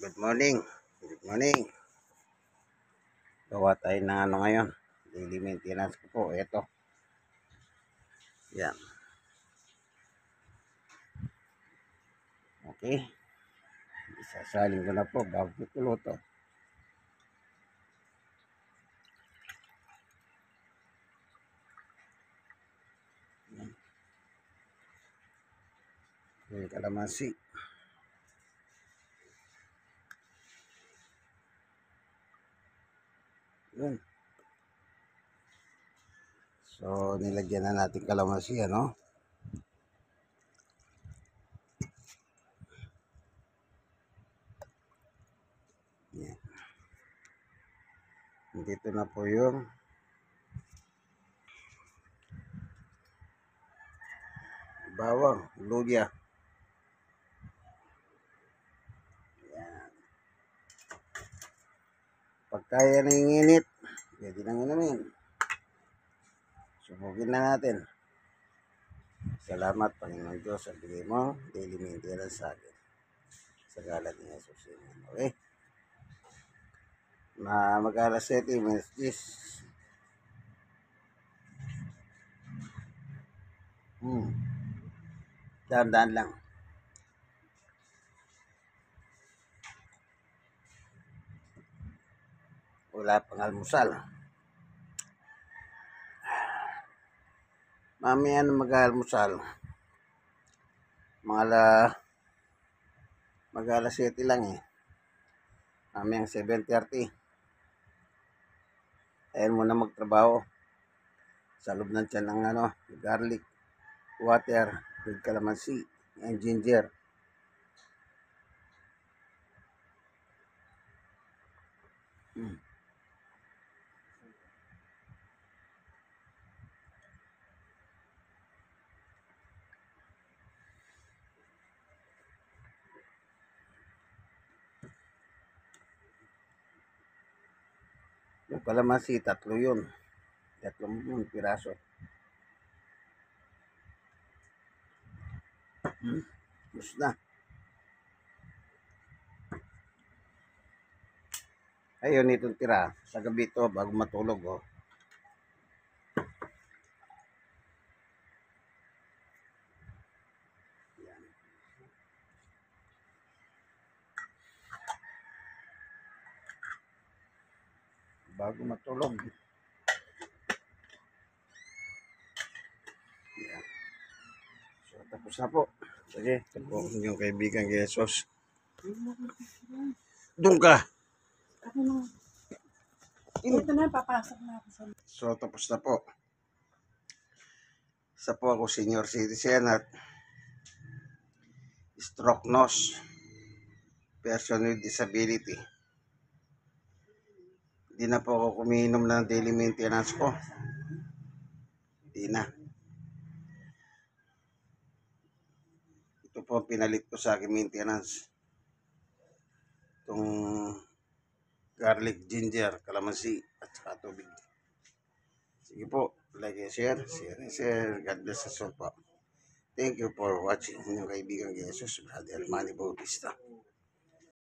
Good morning. Good morning. Gawa tayo ng ano ngayon. Daily maintenance ko po. Ito. Yan. Okay. Isasalin ko na po bago itulo to. Yung kalamansi. Yun. So, nilagyan na natin kalamansi, ano? Yan. Dito na po yung bawang, luya. Yan. Pagkaya na yung init, pwede nang inumin. Subukin na natin. Salamat, Panginoon Diyos, sa bigay mo, daily maintenance sa akin. Sa galat ni Jesus. Okay? Na mag-alas 7, minutes 10. Dahan-dahan lang. Wala pang almusal. Mamaya na mag-almusal. Mag-alas 7 lang eh. Mamayang 7:30. Ayan muna magtrabaho. Sa loob ng tiyan ng garlic, water, with calamansi, and ginger. Yung calamansi, 3 yun. 3 piraso. Gusto na. Ayun, itong tira. Sa gabi to, bago matulog, oh. Yan. Bago matulog. Yan. So, tapos na po. Sige, ito po yung kaibigan kay Jesus. Doon ka. Ito na, papasok na ako sa... So, tapos na po. Isa po ako senior citizen at stroke nurse, person with disability. Hindi na po ako kumiinom ng daily maintenance ko. Hindi na. Ito po pinalit ko sa akin maintenance. Itong garlic, ginger, calamansi, at saka tubig. Sige po, like and share. God bless us all po. Thank you for watching. Inyong kaibigan Jesus, Brother Manny Bautista.